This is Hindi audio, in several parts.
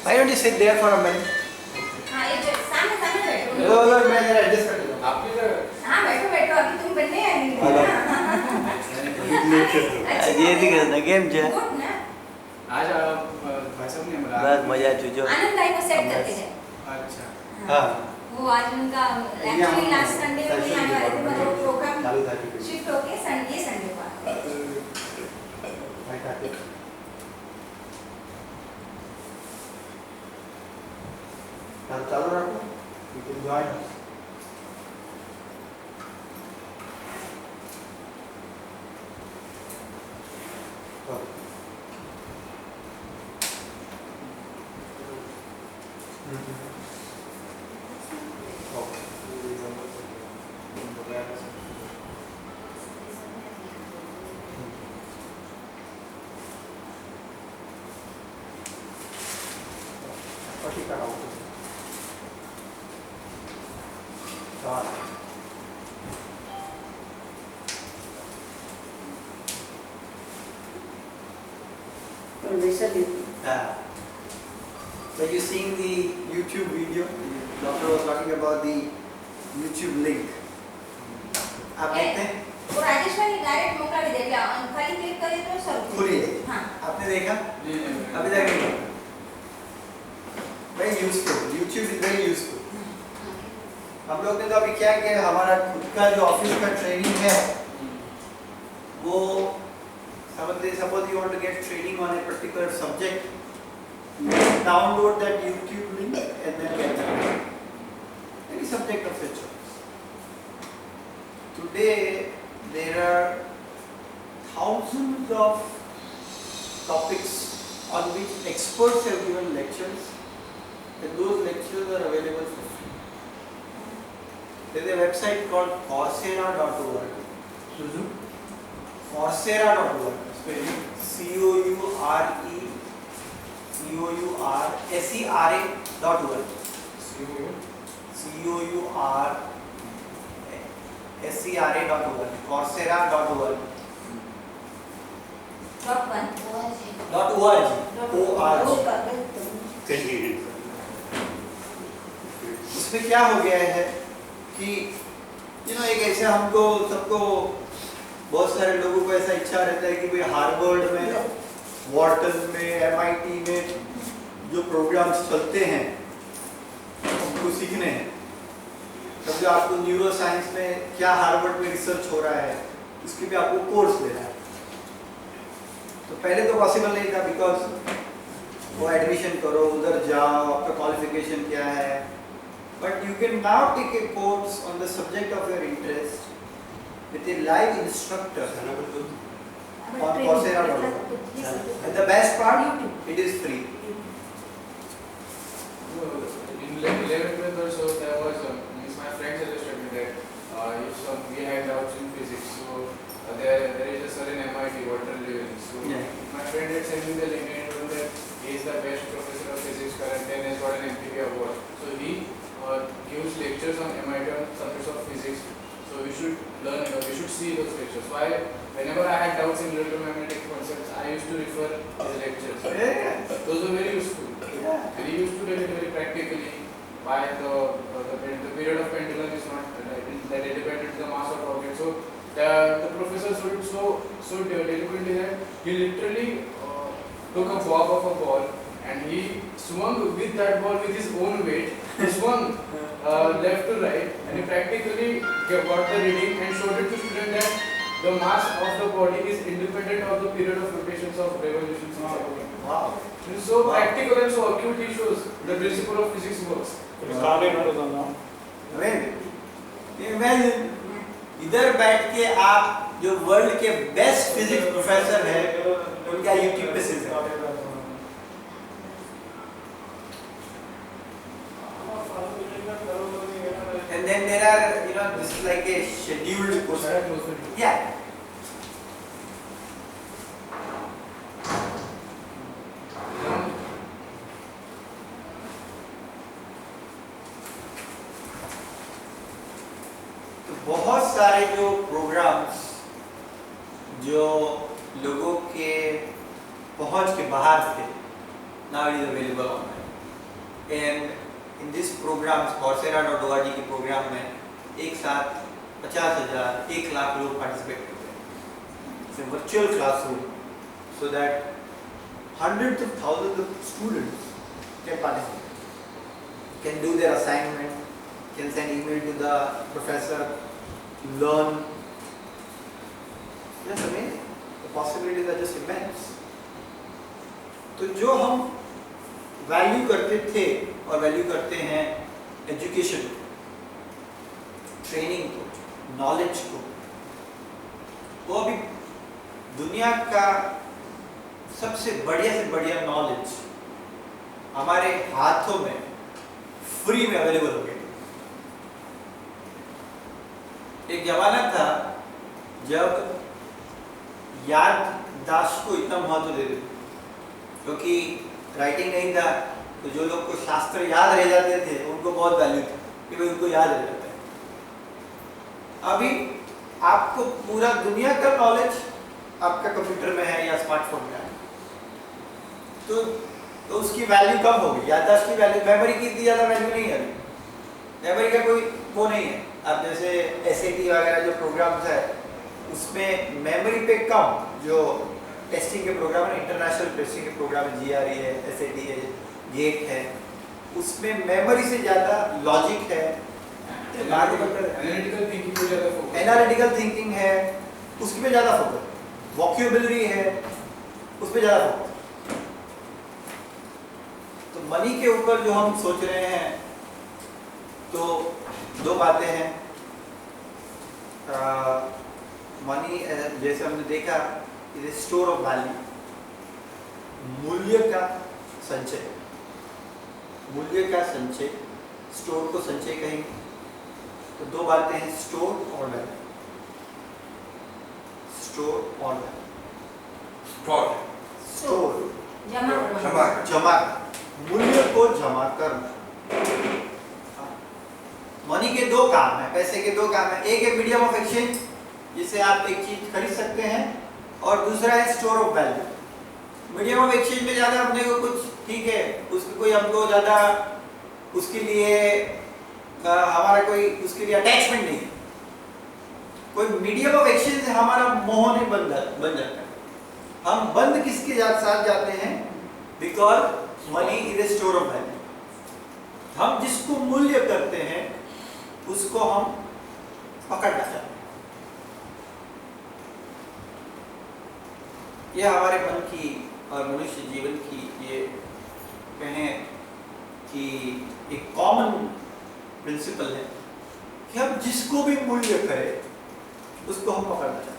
Why don't you sit there for a minute? हाँ ये सामने सामने बैठो। लो मैं जरा एडजस्ट कर लूँ। आप भी जरा। हाँ बैठो बैठो अभी तुम बनने हैं नहीं। ये दिख रहा था गेम जो। गुड ना। आज भाई साहब ने हमारा। बस मजा चुजो। आनंद भाई को सेट करके जाए। अच्छा। हाँ। वो आज उनका एक्चुअली लास्ट संडे को नहीं आने वाले थे पर वो प्रोग्राम शिफ्ट होके संडे को आ गए। चालू रखो। You can join us. So you seen the YouTube video? The doctor was talking about the YouTube link. आप देखते हैं? वो राजेश भाई डायरेक्ट मौका भी दे दिया खाली क्लिक करें तो सब खुली है। हाँ आपने देखा? जी जी। अभी तक नहीं। Very useful. YouTube is very useful. हम लोग ने तो अभी क्या किया हमारा खुद का जो ऑफिस का ट्रेनिंग है वो suppose you want to get training on a particular subject, you download that YouTube link and then get that any subject of your choice. Today there are thousands of topics on which experts have given lectures and those lectures are available for free. There is a website called Coursera.org. Coursera.org. Coursera.org. Coursera.org. Coursera.org. .org. उसमें क्या हो गया है कि एक ऐसे हमको सबको बहुत सारे लोगों को ऐसा इच्छा रहता है कि भाई हार्वर्ड में वॉर्टन में MIT में जो प्रोग्राम्स चलते हैं उनको सीखने हैं तब जो आपको न्यूरो साइंस में क्या हार्वर्ड में रिसर्च हो रहा है इसके भी आपको कोर्स लेना है तो पहले तो पॉसिबल नहीं था बिकॉज वो एडमिशन करो उधर जाओ आपका क्वालिफिकेशन क्या है but you can now take a course on the subject of your interest with a live instructor on Coursera.org. And the best part, it is free. In 11th grade or so, there was my friend suggested me that if we had doubts in physics, so there is a certain MIT Walter Lewin. So my friend had sent me the link and told that he is the best professor of physics currently and has got an MPP award. So he gives lectures on MIT on subjects of physics. So we should learn, we should see those lectures. Why? Whenever I had doubts in electromagnetic concepts, I used to refer his lectures. Those were very useful. And he used to tell it very practically. Why the period of pendulum is not that independent to the mass of object. So the professor showed so eloquently that he literally took a bob of a ball and he swung with that ball with his own weight. He swung left to right and he practically got the reading and showed it to students that the mass of the body is independent of the period of rotations of revolutions. Wow. It is so practical and so acute he shows the principle of physics works. Imagine इधर बैठ के आप जो वर्ल्ड के बेस्ट फिजिक्स प्रोफेसर हैं उनका यूट्यूब पे सीख सकते हैं and then there are this is like a scheduled course yeah तो बहुत सारे जो प्रोग्राम्स जो लोगों के पहुंच के बाहर थे now it is available online and in this programme coursera.org के प्रोग्राम में एक साथ 50,000 1 लाख लोग पार्टिसिपेट करते हैं। It's a virtual classroom so that hundreds of thousands of students can participate, can do their assignment, can send email to the professor, learn. That's amazing. The possibilities are just immense. तो जो हम वैल्यू करते थे और वैल्यू करते हैं एजुकेशन को, ट्रेनिंग को, नॉलेज को, वो अभी दुनिया का सबसे बढ़िया से बढ़िया नॉलेज हमारे हाथों में फ्री में अवेलेबल हो गया। एक जमाना था जब याददाश्त को इतना महत्व देते थे, क्योंकि राइटिंग नहीं था, तो जो लोग को शास्त्र याद रह जाते थे उनको बहुत वैल्यू था कि भाई उनको याद रह जाता है। अभी आपको पूरा दुनिया का नॉलेज आपका कंप्यूटर में है या स्मार्टफोन में है, तो उसकी वैल्यू कम होगी। याददाश्त की वैल्यू, मेमोरी की इतनी ज़्यादा वैल्यू नहीं है। मेमोरी का कोई वो नहीं है। अब जैसे SAT वगैरह जो प्रोग्राम्स है उसमें मेमोरी पे कम, जो टेस्टिंग के प्रोग्राम है, इंटरनेशनल टेस्टिंग के प्रोग्राम है, GRE है, SAT है, गेट है, उसमें मेमोरी से ज़्यादा लॉजिक है, एनालिटिकल थिंकिंग पे ज़्यादा फोकस, एनालिटिकल थिंकिंग है, उसकी पे ज़्यादा फोकस, वोकैबुलरी है, उस पे ज़्यादा फोकस। तो मनी के ऊपर जो हम सोच रहे हैं, तो दो बातें हैं। मनी जैसे हमने देखा, is a store of value, मूल्य का संचय, मूल्य का संचय, स्टोर को संचय कहेंगे। तो दो बातें हैं, स्टोर और वैल्यू, स्टोर और वैल्यू। स्टोर जमा, मूल्य को जमा करना। मनी के दो काम है, पैसे के दो काम है। एक है मीडियम ऑफ एक्सचेंज, जिससे आप एक चीज खरीद सकते हैं, और दूसरा है store of value. Medium of exchange में ज़्यादा अपने को कुछ ठीक है, उसको कोई हमको ज़्यादा उसके लिए हमारा कोई उसके लिए अटैचमेंट नहीं है। कोई मीडियम ऑफ एक्सचेंज से हमारा मोह नहीं बन जाता है। हम बंद किसके साथ जाते हैं? Because money is a store of value. हम जिसको मूल्य करते हैं उसको हम पकड़ना चाहते हैं। यह हमारे मन की और मनुष्य जीवन की, ये कहें कि एक कॉमन प्रिंसिपल है कि हम जिसको भी मूल्य करें उसको हम पकड़ना चाहते हैं,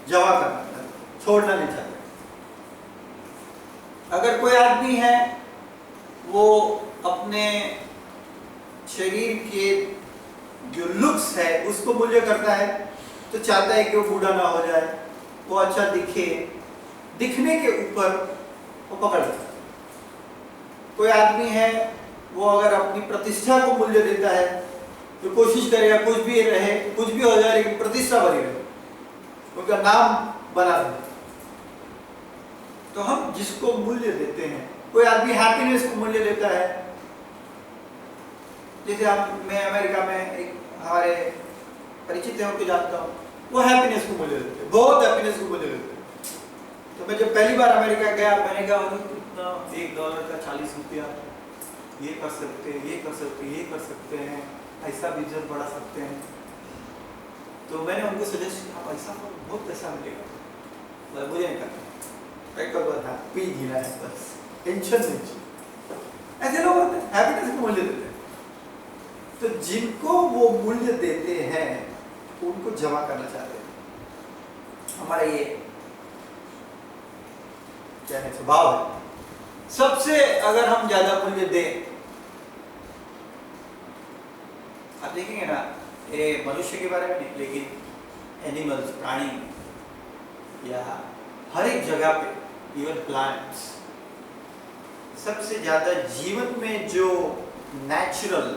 जमा करना चाहते हैं, छोड़ना नहीं चाहते। अगर कोई आदमी है वो अपने शरीर के जो लुक्स है उसको मूल्य करता है, तो चाहता है कि वो बूढ़ा ना हो जाए, वो अच्छा दिखे, दिखने के ऊपर वो पकड़ता है। कोई आदमी है वो अगर अपनी प्रतिष्ठा को मूल्य देता है तो कोशिश करेगा कुछ भी रहे, कुछ भी हो जाए, लेकिन प्रतिष्ठा बनी रहे, उनका नाम बना रहे। तो हम जिसको मूल्य देते हैं, कोई आदमी हैप्पीनेस को मूल्य देता है। जैसे मैं अमेरिका में एक हमारे परिचित है उनको जानता हूँ, वो हैप्पीनेस को मूल्य देते हैं, बहुत हैप्पीनेस को मूल्य देते हैं। तो मैं जब पहली बार अमेरिका गया, मैंने कहा कितना $1 का 40 रुपया, ये कर सकते हैं, ये कर सकते हैं, ये कर सकते हैं, ऐसा बिजनेस बढ़ा सकते हैं। तो मैंने उनको सजेस्ट किया, ऐसा बहुत पैसा मिलेगा, मुझे नहीं करना, पी जीना है बस, टेंशन नहीं। ऐसे लोग होते हैं, हैप्पीनेस को मूल्य देते हैं। तो जिनको वो मूल्य देते हैं उनको जमा करना चाहते हैं। हमारा ये क्या है, स्वभाव है। सबसे अगर हम ज्यादा मूल्य दें, आप देखेंगे ना, ये मनुष्य के बारे में नहीं, लेकिन एनिमल्स, प्राणी या हर एक जगह पे, इवन प्लांट्स, सबसे ज्यादा जीवन में जो नेचुरल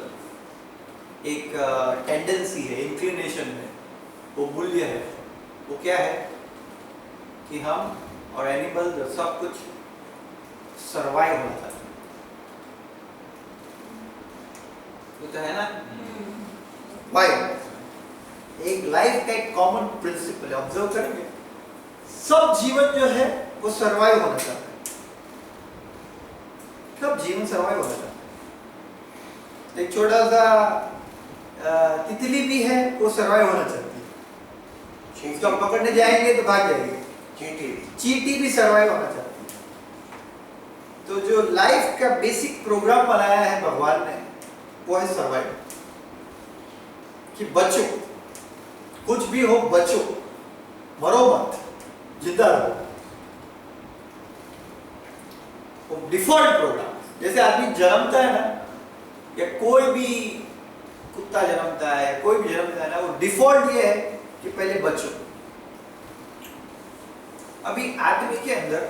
एक टेंडेंसी है, इंक्लिनेशन है, वो मूल्य है। वो क्या है कि हम और एनिमल सब कुछ सरवाइव होना चाहते हैं। होता है ना, वाई एक लाइफ का एक कॉमन प्रिंसिपल है, ऑब्जर्व करेंगे सब जीवन जो है वो सरवाइव होना चाहता है, सब जीवन सरवाइव होना चाहता है। एक छोटा सा तितली भी है, वो सरवाइव होना चाहती है, उसको हम पकड़ने जाएंगे तो भाग जाएगी। चींटी भी सरवाइव होना चाहती है। तो जो लाइफ का बेसिक प्रोग्राम बनाया है भगवान ने वो है सरवाइव, कि बचो, कुछ भी हो बचो, मरो मत, जिंदा रहो। वो डिफॉल्ट प्रोग्राम, जैसे आदमी जन्मता है ना, या कोई भी कुत्ता जन्मता है, कोई भी जन्मता है ना, वो डिफॉल्ट ये है कि पहले बचो। अभी आदमी के अंदर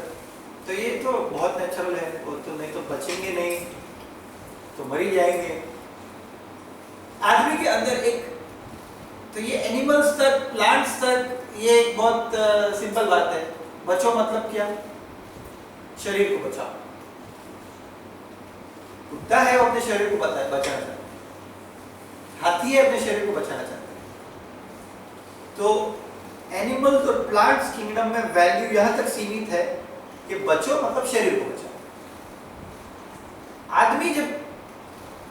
तो ये तो बहुत नेचुरल है, वो तो नहीं तो बचेंगे नहीं तो मर ही जाएंगे। आदमी के अंदर एक तो ये एनिमल्स तक, प्लांट्स तक, ये एक बहुत सिंपल बात है। बचो मतलब क्या? शरीर को बचाओ। कुत्ता है वो अपने शरीर को बचाना चाहता है, हाथी है अपने शरीर को बचाना चाहता है। तो एनिमल्स और प्लांट्स किंगडम में वैल्यू यहां तक सीमित है कि बचो मतलब शरीर को बचाओ। आदमी जब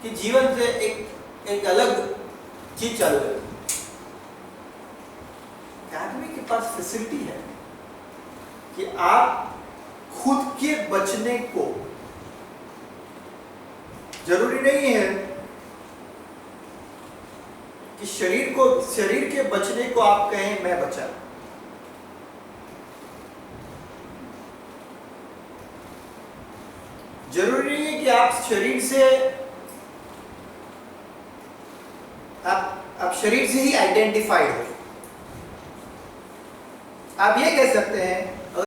कि जीवन से एक अलग चीज चालू है, आदमी के पास फैसिलिटी है कि आप खुद के बचने को, जरूरी नहीं है कि शरीर के बचने को आप कहें मैं बचा। जरूरी नहीं है कि आप शरीर से आप शरीर से ही आइडेंटिफाइड हो। आप ये कह सकते हैं